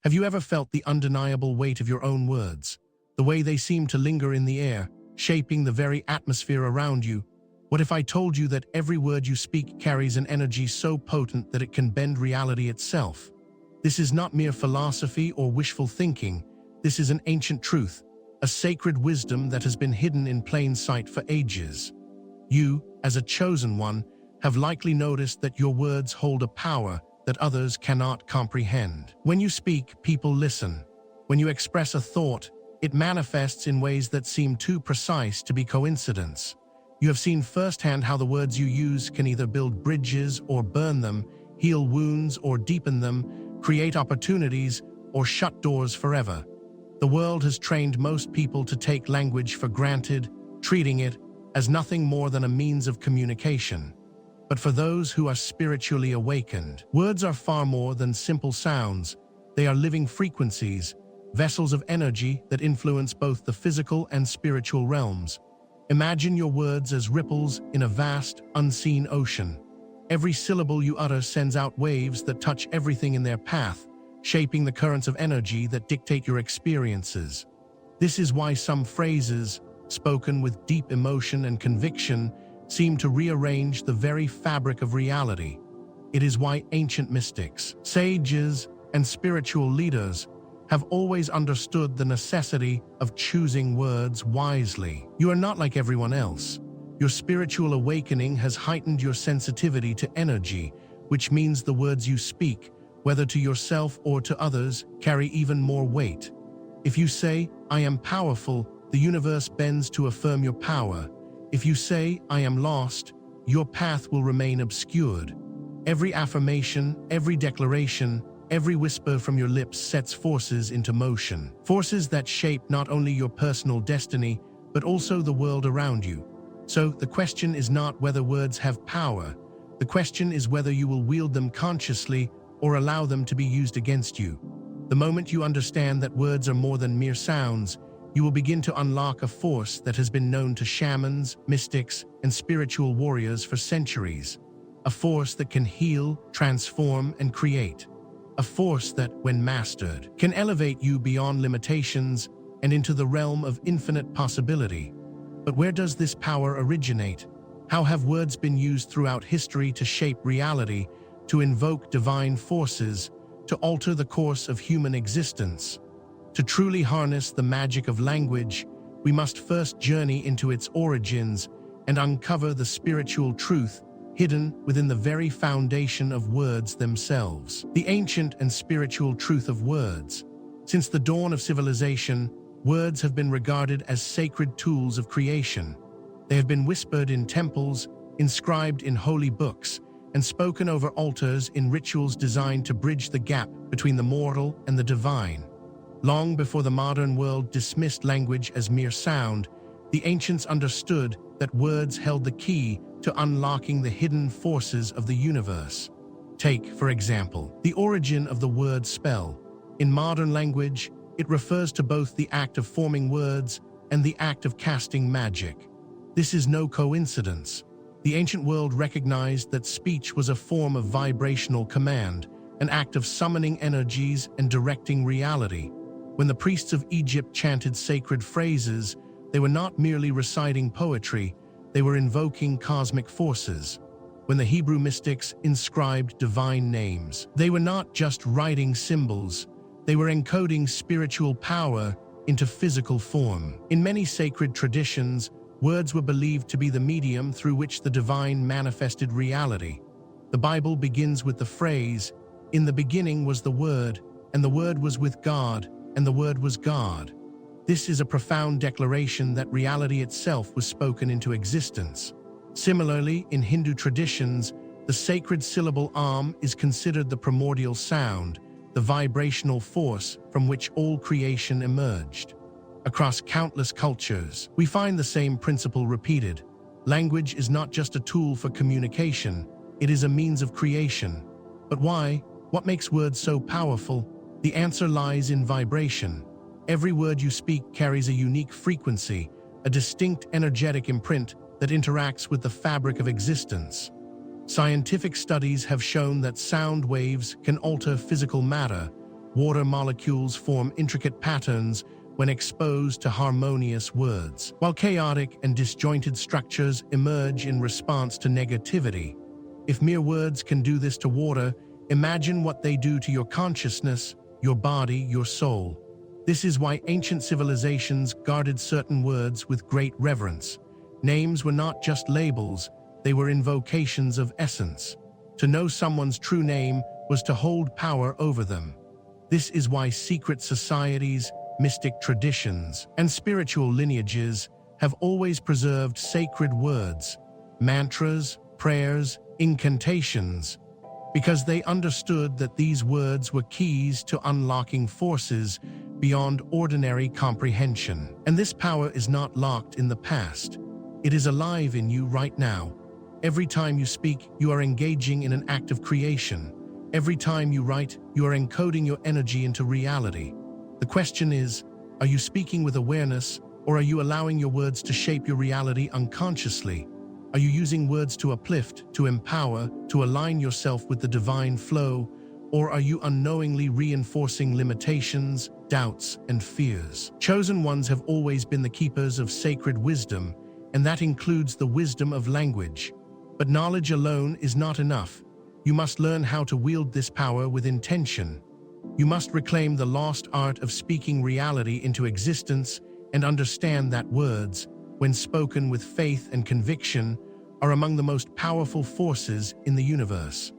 Have you ever felt the undeniable weight of your own words? The way they seem to linger in the air, shaping the very atmosphere around you? What if I told you that every word you speak carries an energy so potent that it can bend reality itself? This is not mere philosophy or wishful thinking. This is an ancient truth, a sacred wisdom that has been hidden in plain sight for ages. You, as a chosen one, have likely noticed that your words hold a power that others cannot comprehend. When you speak, people listen. When you express a thought, it manifests in ways that seem too precise to be coincidence. You have seen firsthand how the words you use can either build bridges or burn them, heal wounds or deepen them, create opportunities or shut doors forever. The world has trained most people to take language for granted, treating it as nothing more than a means of communication. But for those who are spiritually awakened, words are far more than simple sounds. They are living frequencies, vessels of energy that influence both the physical and spiritual realms. Imagine your words as ripples in a vast, unseen ocean. Every syllable you utter sends out waves that touch everything in their path, shaping the currents of energy that dictate your experiences. This is why some phrases, spoken with deep emotion and conviction, seem to rearrange the very fabric of reality. It is why ancient mystics, sages, and spiritual leaders have always understood the necessity of choosing words wisely. You are not like everyone else. Your spiritual awakening has heightened your sensitivity to energy, which means the words you speak, whether to yourself or to others, carry even more weight. If you say, "I am powerful," the universe bends to affirm your power. If you say, "I am lost," your path will remain obscured. Every affirmation, every declaration, every whisper from your lips sets forces into motion. Forces that shape not only your personal destiny, but also the world around you. So the question is not whether words have power. The question is whether you will wield them consciously or allow them to be used against you. The moment you understand that words are more than mere sounds, you will begin to unlock a force that has been known to shamans, mystics, and spiritual warriors for centuries. A force that can heal, transform, and create. A force that, when mastered, can elevate you beyond limitations and into the realm of infinite possibility. But where does this power originate? How have words been used throughout history to shape reality, to invoke divine forces, to alter the course of human existence? To truly harness the magic of language, we must first journey into its origins and uncover the spiritual truth hidden within the very foundation of words themselves. The ancient and spiritual truth of words. Since the dawn of civilization, words have been regarded as sacred tools of creation. They have been whispered in temples, inscribed in holy books, and spoken over altars in rituals designed to bridge the gap between the mortal and the divine. Long before the modern world dismissed language as mere sound, the ancients understood that words held the key to unlocking the hidden forces of the universe. Take, for example, the origin of the word spell. In modern language, it refers to both the act of forming words and the act of casting magic. This is no coincidence. The ancient world recognized that speech was a form of vibrational command, an act of summoning energies and directing reality. When the priests of Egypt chanted sacred phrases, they were not merely reciting poetry, they were invoking cosmic forces. When the Hebrew mystics inscribed divine names, they were not just writing symbols, they were encoding spiritual power into physical form. In many sacred traditions, words were believed to be the medium through which the divine manifested reality. The Bible begins with the phrase, "In the beginning was the Word, and the Word was with God, and the Word was God." This is a profound declaration that reality itself was spoken into existence. Similarly, in Hindu traditions, the sacred syllable Om is considered the primordial sound, the vibrational force from which all creation emerged. Across countless cultures, we find the same principle repeated. Language is not just a tool for communication, it is a means of creation. But why? What makes words so powerful? The answer lies in vibration. Every word you speak carries a unique frequency, a distinct energetic imprint that interacts with the fabric of existence. Scientific studies have shown that sound waves can alter physical matter, Water molecules form intricate patterns when exposed to harmonious words, while chaotic and disjointed structures emerge in response to negativity. If mere words can do this to water, imagine what they do to your consciousness, your body, your soul. This is why ancient civilizations guarded certain words with great reverence. Names were not just labels, they were invocations of essence. To know someone's true name was to hold power over them. This is why secret societies, mystic traditions, and spiritual lineages have always preserved sacred words, mantras, prayers, incantations, because they understood that these words were keys to unlocking forces beyond ordinary comprehension. And this power is not locked in the past. It is alive in you right now. Every time you speak, you are engaging in an act of creation. Every time you write, you are encoding your energy into reality. The question is, are you speaking with awareness, or are you allowing your words to shape your reality unconsciously? Are you using words to uplift, to empower, to align yourself with the divine flow, or are you unknowingly reinforcing limitations, doubts, and fears? Chosen ones have always been the keepers of sacred wisdom, and that includes the wisdom of language. But knowledge alone is not enough. You must learn how to wield this power with intention. You must reclaim the lost art of speaking reality into existence and understand that words, when spoken with faith and conviction, are among the most powerful forces in the universe.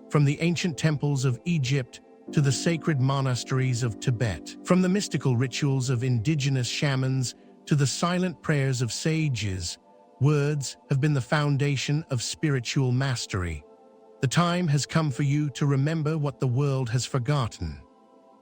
From the ancient temples of Egypt to the sacred monasteries of Tibet, from the mystical rituals of indigenous shamans to the silent prayers of sages, words have been the foundation of spiritual mastery. The time has come for you to remember what the world has forgotten.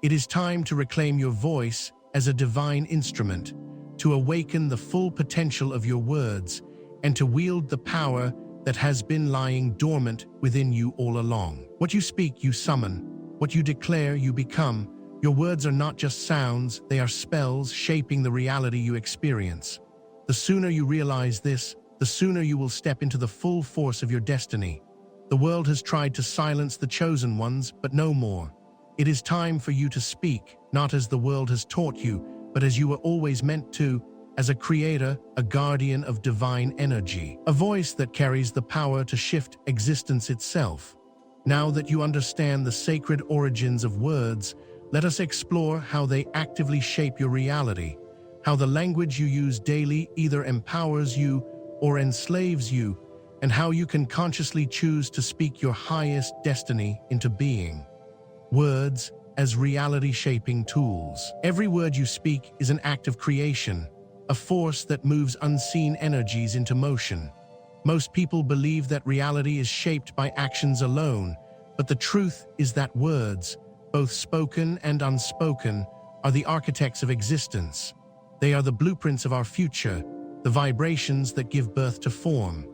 It is time to reclaim your voice as a divine instrument, to awaken the full potential of your words, and to wield the power that has been lying dormant within you all along. What you speak, you summon. What you declare, you become. Your words are not just sounds, they are spells shaping the reality you experience. The sooner you realize this, the sooner you will step into the full force of your destiny. The world has tried to silence the chosen ones, but no more. It is time for you to speak, not as the world has taught you, but as you were always meant to, as a creator, a guardian of divine energy, a voice that carries the power to shift existence itself. Now that you understand the sacred origins of words, let us explore how they actively shape your reality, how the language you use daily either empowers you or enslaves you, and how you can consciously choose to speak your highest destiny into being. Words as reality-shaping tools. Every word you speak is an act of creation, a force that moves unseen energies into motion. Most people believe that reality is shaped by actions alone, but the truth is that words, both spoken and unspoken, are the architects of existence. They are the blueprints of our future, the vibrations that give birth to form.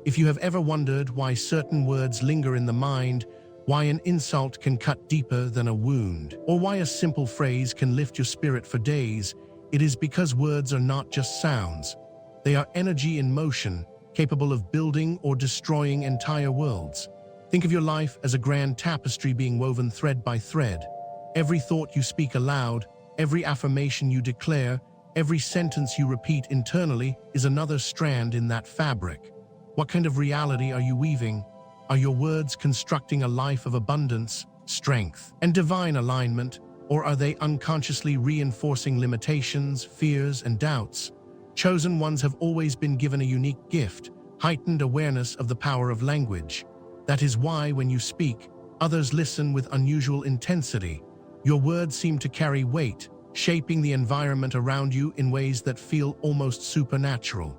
If you have ever wondered why certain words linger in the mind, why an insult can cut deeper than a wound, or why a simple phrase can lift your spirit for days, it is because words are not just sounds. They are energy in motion, capable of building or destroying entire worlds. Think of your life as a grand tapestry being woven thread by thread. Every thought you speak aloud, every affirmation you declare, every sentence you repeat internally is another strand in that fabric. What kind of reality are you weaving? Are your words constructing a life of abundance, strength, and divine alignment, or are they unconsciously reinforcing limitations, fears, and doubts? Chosen ones have always been given a unique gift, heightened awareness of the power of language. That is why, when you speak, others listen with unusual intensity. Your words seem to carry weight, shaping the environment around you in ways that feel almost supernatural.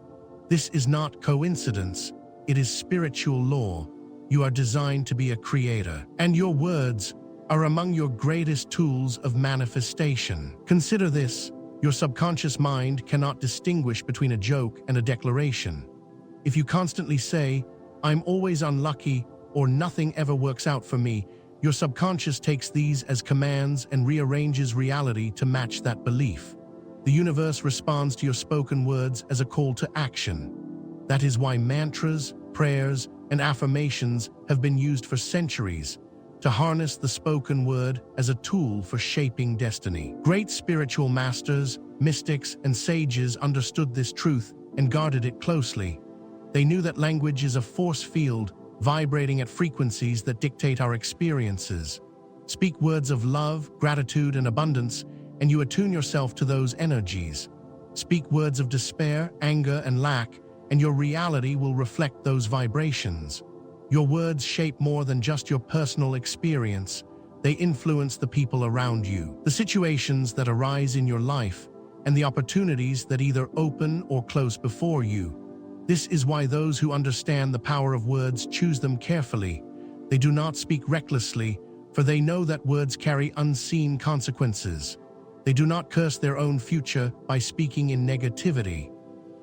This is not coincidence, it is spiritual law. You are designed to be a creator, and your words are among your greatest tools of manifestation. Consider this: your subconscious mind cannot distinguish between a joke and a declaration. If you constantly say, "I'm always unlucky," or "nothing ever works out for me," your subconscious takes these as commands and rearranges reality to match that belief. The universe responds to your spoken words as a call to action. That is why mantras, prayers, and affirmations have been used for centuries. to harness the spoken word as a tool for shaping destiny. Great spiritual masters, mystics, and sages understood this truth and guarded it closely. They knew that language is a force field vibrating at frequencies that dictate our experiences. Speak words of love, gratitude, and abundance, and you attune yourself to those energies. Speak words of despair, anger, and lack, and your reality will reflect those vibrations. Your words shape more than just your personal experience. They influence the people around you, the situations that arise in your life, and the opportunities that either open or close before you. This is why those who understand the power of words choose them carefully. They do not speak recklessly, for they know that words carry unseen consequences. They do not curse their own future by speaking in negativity.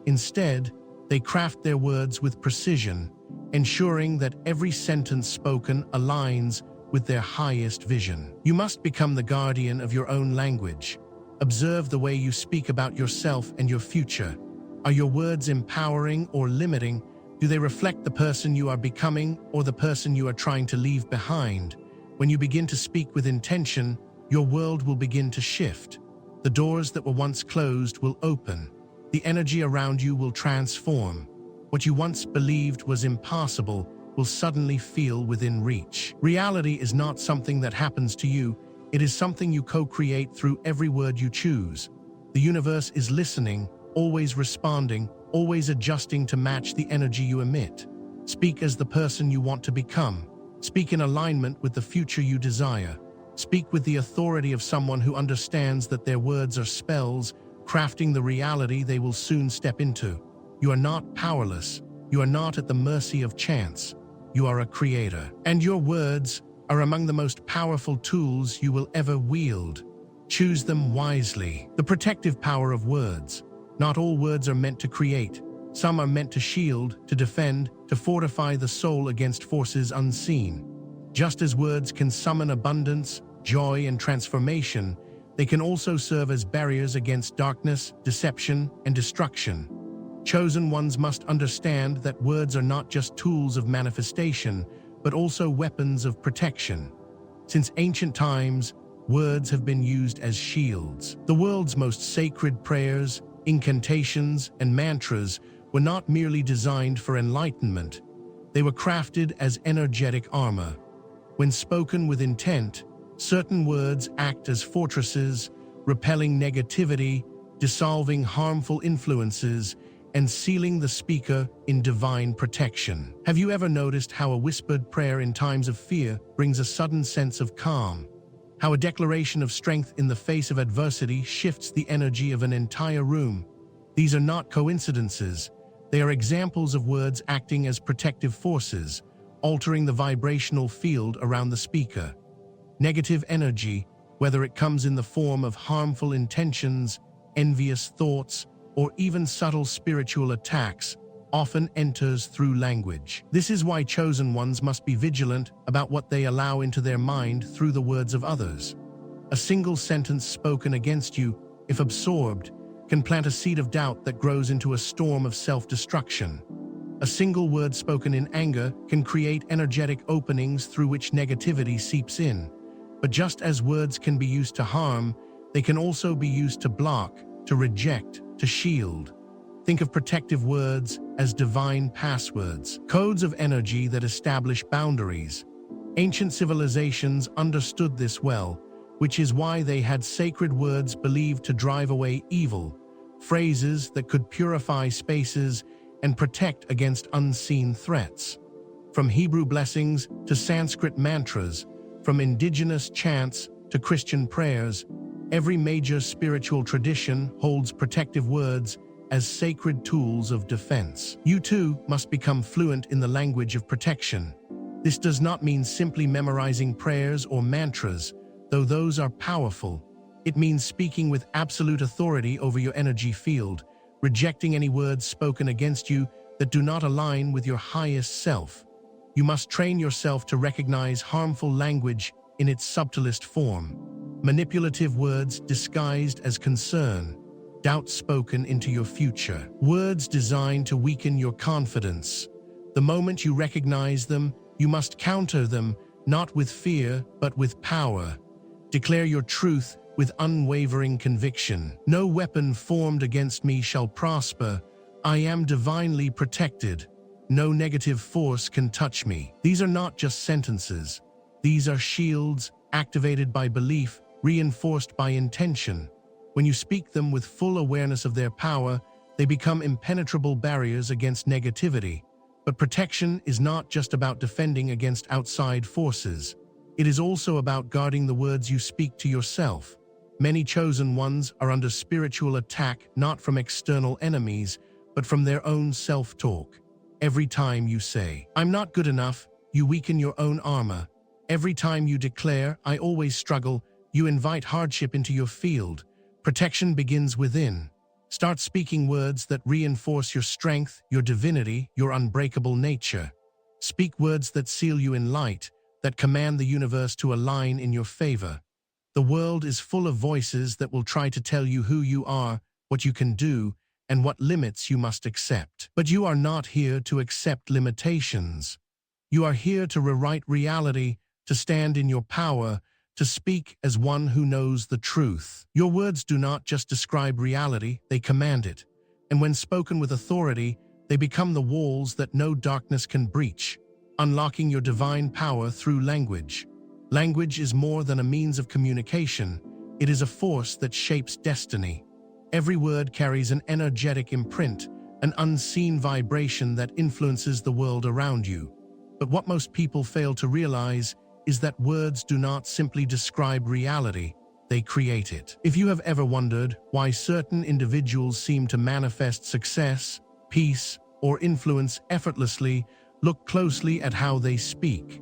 Instead, they craft their words with precision, ensuring that every sentence spoken aligns with their highest vision. You must become the guardian of your own language. Observe the way you speak about yourself and your future. Are your words empowering or limiting? Do they reflect the person you are becoming or the person you are trying to leave behind? When you begin to speak with intention, your world will begin to shift. The doors that were once closed will open. The energy around you will transform. What you once believed was impossible will suddenly feel within reach. Reality is not something that happens to you. It is something you co-create through every word you choose. The universe is listening, always responding, always adjusting to match the energy you emit. Speak as the person you want to become. Speak in alignment with the future you desire. Speak with the authority of someone who understands that their words are spells, crafting the reality they will soon step into. You are not powerless. You are not at the mercy of chance. You are a creator. And your words are among the most powerful tools you will ever wield. Choose them wisely. The protective power of words. Not all words are meant to create. Some are meant to shield, to defend, to fortify the soul against forces unseen. Just as words can summon abundance, joy, and transformation, they can also serve as barriers against darkness, deception, and destruction. Chosen ones must understand that words are not just tools of manifestation, but also weapons of protection. Since ancient times, words have been used as shields. The world's most sacred prayers, incantations, and mantras were not merely designed for enlightenment. They were crafted as energetic armor. When spoken with intent, certain words act as fortresses, repelling negativity, dissolving harmful influences, and sealing the speaker in divine protection. Have you ever noticed how a whispered prayer in times of fear brings a sudden sense of calm? How a declaration of strength in the face of adversity shifts the energy of an entire room? These are not coincidences. They are examples of words acting as protective forces, altering the vibrational field around the speaker. Negative energy, whether it comes in the form of harmful intentions, envious thoughts, or even subtle spiritual attacks, often enters through language. This is why chosen ones must be vigilant about what they allow into their mind through the words of others. A single sentence spoken against you, if absorbed, can plant a seed of doubt that grows into a storm of self-destruction. A single word spoken in anger can create energetic openings through which negativity seeps in. But just as words can be used to harm, they can also be used to block, to reject, to shield. Think of protective words as divine passwords, codes of energy that establish boundaries. Ancient civilizations understood this well, which is why they had sacred words believed to drive away evil, phrases that could purify spaces and protect against unseen threats. From Hebrew blessings to Sanskrit mantras, from indigenous chants to Christian prayers, every major spiritual tradition holds protective words as sacred tools of defense. You too must become fluent in the language of protection. This does not mean simply memorizing prayers or mantras, though those are powerful. It means speaking with absolute authority over your energy field, rejecting any words spoken against you that do not align with your highest self. You must train yourself to recognize harmful language in its subtlest form. Manipulative words disguised as concern, doubt spoken into your future, words designed to weaken your confidence. The moment you recognize them, you must counter them, not with fear, but with power. Declare your truth with unwavering conviction. No weapon formed against me shall prosper. I am divinely protected. No negative force can touch me. These are not just sentences. These are shields activated by belief, reinforced by intention. When you speak them with full awareness of their power, they become impenetrable barriers against negativity. But protection is not just about defending against outside forces. It is also about guarding the words you speak to yourself. Many chosen ones are under spiritual attack not from external enemies, but from their own self-talk. Every time you say, "I'm not good enough," you weaken your own armor. Every time you declare, "I always struggle," you invite hardship into your field. Protection begins within. Start speaking words that reinforce your strength, your divinity, your unbreakable nature. Speak words that seal you in light, that command the universe to align in your favor. The world is full of voices that will try to tell you who you are, what you can do, and what limits you must accept. But you are not here to accept limitations. You are here to rewrite reality, to stand in your power, to speak as one who knows the truth. Your words do not just describe reality, they command it. And when spoken with authority, they become the walls that no darkness can breach, unlocking your divine power through language. Language is more than a means of communication. It is a force that shapes destiny. Every word carries an energetic imprint, an unseen vibration that influences the world around you. But what most people fail to realize is that words do not simply describe reality, they create it. If you have ever wondered why certain individuals seem to manifest success, peace, or influence effortlessly, look closely at how they speak.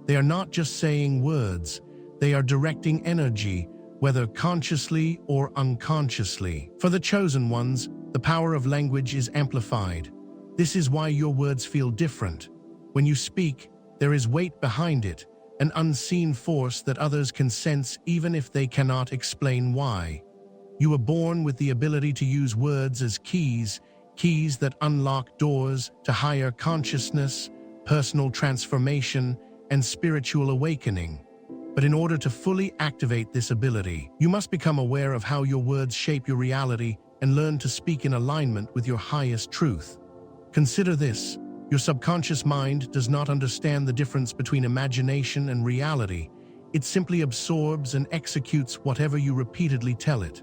They are not just saying words, they are directing energy, whether consciously or unconsciously. For the chosen ones, the power of language is amplified. This is why your words feel different. When you speak, there is weight behind it, an unseen force that others can sense even if they cannot explain why. You were born with the ability to use words as keys that unlock doors to higher consciousness, personal transformation, and spiritual awakening. But in order to fully activate this ability, you must become aware of how your words shape your reality and learn to speak in alignment with your highest truth. Consider this. Your subconscious mind does not understand the difference between imagination and reality. It simply absorbs and executes whatever you repeatedly tell it.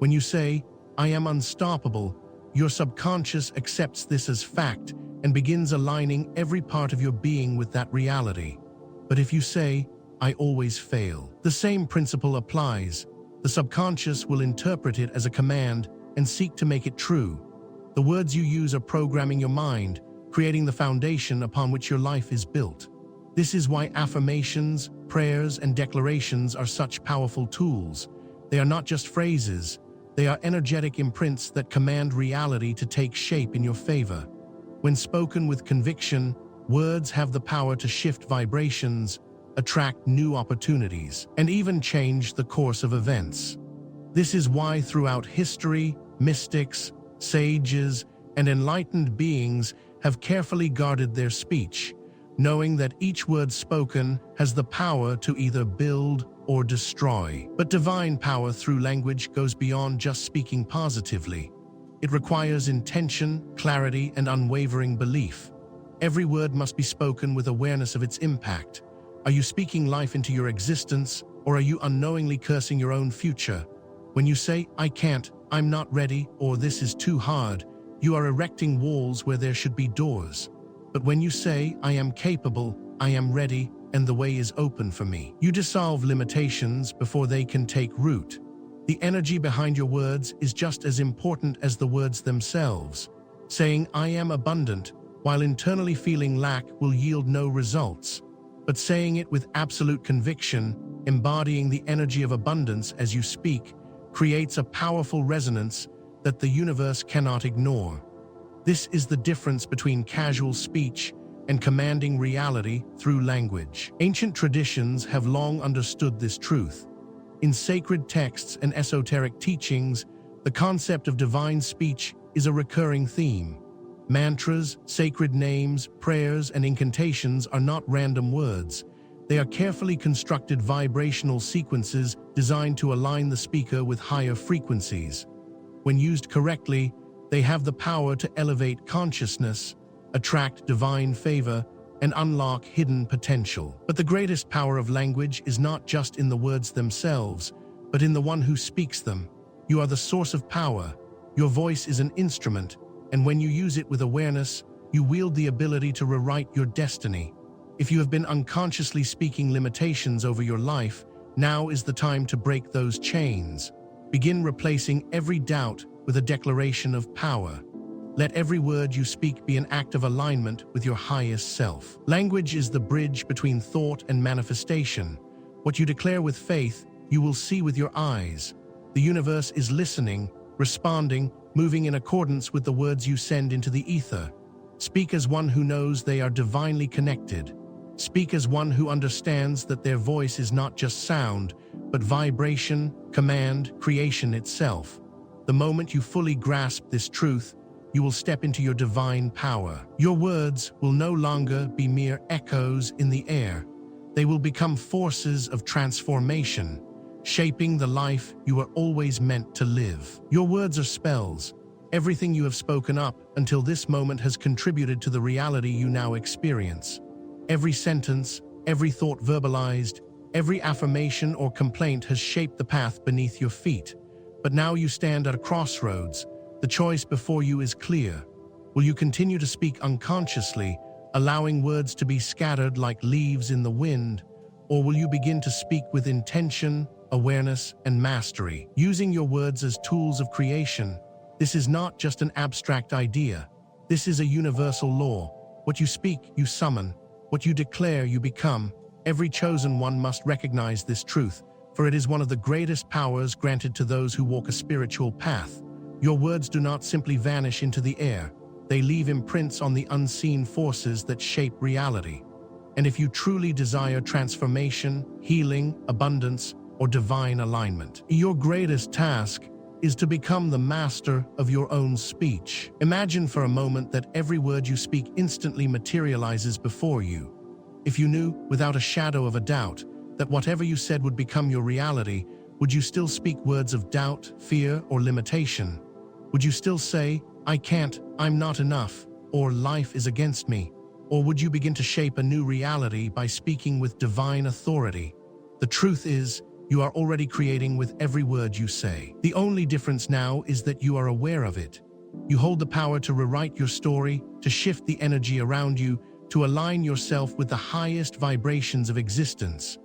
When you say, "I am unstoppable," your subconscious accepts this as fact and begins aligning every part of your being with that reality. But if you say, "I always fail," the same principle applies. The subconscious will interpret it as a command and seek to make it true. The words you use are programming your mind, creating the foundation upon which your life is built. This is why affirmations, prayers, and declarations are such powerful tools. They are not just phrases, they are energetic imprints that command reality to take shape in your favor. When spoken with conviction, words have the power to shift vibrations, attract new opportunities, and even change the course of events. This is why throughout history, mystics, sages, and enlightened beings have carefully guarded their speech, knowing that each word spoken has the power to either build or destroy. But divine power through language goes beyond just speaking positively. It requires intention, clarity, and unwavering belief. Every word must be spoken with awareness of its impact. Are you speaking life into your existence, or are you unknowingly cursing your own future? When you say, "I can't," "I'm not ready," or "this is too hard," you are erecting walls where there should be doors. But when you say, "I am capable," "I am ready," and "the way is open for me," you dissolve limitations before they can take root. The energy behind your words is just as important as the words themselves. Saying, "I am abundant," while internally feeling lack will yield no results. But saying it with absolute conviction, embodying the energy of abundance as you speak, creates a powerful resonance that the universe cannot ignore. This is the difference between casual speech and commanding reality through language. Ancient traditions have long understood this truth. In sacred texts and esoteric teachings, the concept of divine speech is a recurring theme. Mantras, sacred names, prayers, and incantations are not random words. They are carefully constructed vibrational sequences designed to align the speaker with higher frequencies. When used correctly, they have the power to elevate consciousness, attract divine favor, and unlock hidden potential. But the greatest power of language is not just in the words themselves, but in the one who speaks them. You are the source of power. Your voice is an instrument, and when you use it with awareness, you wield the ability to rewrite your destiny. If you have been unconsciously speaking limitations over your life, now is the time to break those chains. Begin replacing every doubt with a declaration of power. Let every word you speak be an act of alignment with your highest self. Language is the bridge between thought and manifestation. What you declare with faith, you will see with your eyes. The universe is listening, responding, moving in accordance with the words you send into the ether. Speak as one who knows they are divinely connected. Speak as one who understands that their voice is not just sound, but vibration, command, creation itself. The moment you fully grasp this truth, you will step into your divine power. Your words will no longer be mere echoes in the air. They will become forces of transformation, shaping the life you are always meant to live. Your words are spells. Everything you have spoken up until this moment has contributed to the reality you now experience. Every sentence, every thought verbalized, every affirmation or complaint has shaped the path beneath your feet. But now you stand at a crossroads. The choice before you is clear. Will you continue to speak unconsciously, allowing words to be scattered like leaves in the wind, or will you begin to speak with intention, awareness, and mastery, using your words as tools of creation? This is not just an abstract idea. This is a universal law. What you speak, you summon. What you declare, you become. Every chosen one must recognize this truth, for it is one of the greatest powers granted to those who walk a spiritual path. Your words do not simply vanish into the air. They leave imprints on the unseen forces that shape reality. And if you truly desire transformation, healing, abundance, or divine alignment, your greatest task is to become the master of your own speech. Imagine for a moment that every word you speak instantly materializes before you. If you knew, without a shadow of a doubt, that whatever you said would become your reality, would you still speak words of doubt, fear, or limitation? Would you still say, "I can't, I'm not enough," or "life is against me"? Or would you begin to shape a new reality by speaking with divine authority? The truth is, you are already creating with every word you say. The only difference now is that you are aware of it. You hold the power to rewrite your story, to shift the energy around you, to align yourself with the highest vibrations of existence.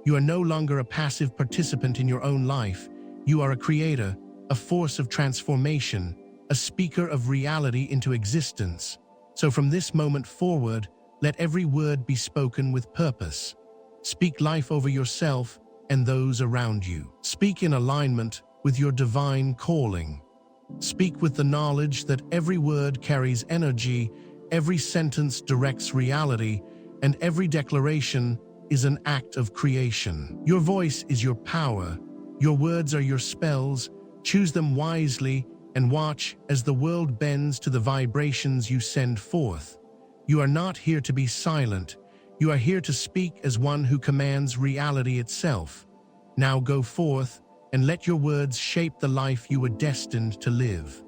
You are no longer a passive participant in your own life. You are a creator, a force of transformation, a speaker of reality into existence. So from this moment forward, let every word be spoken with purpose. Speak life over yourself and those around you. Speak in alignment with your divine calling. Speak with the knowledge that every word carries energy, every sentence directs reality, and every declaration is an act of creation. Your voice is your power. Your words are your spells. Choose them wisely and watch as the world bends to the vibrations you send forth. You are not here to be silent. You are here to speak as one who commands reality itself. Now go forth and let your words shape the life you were destined to live.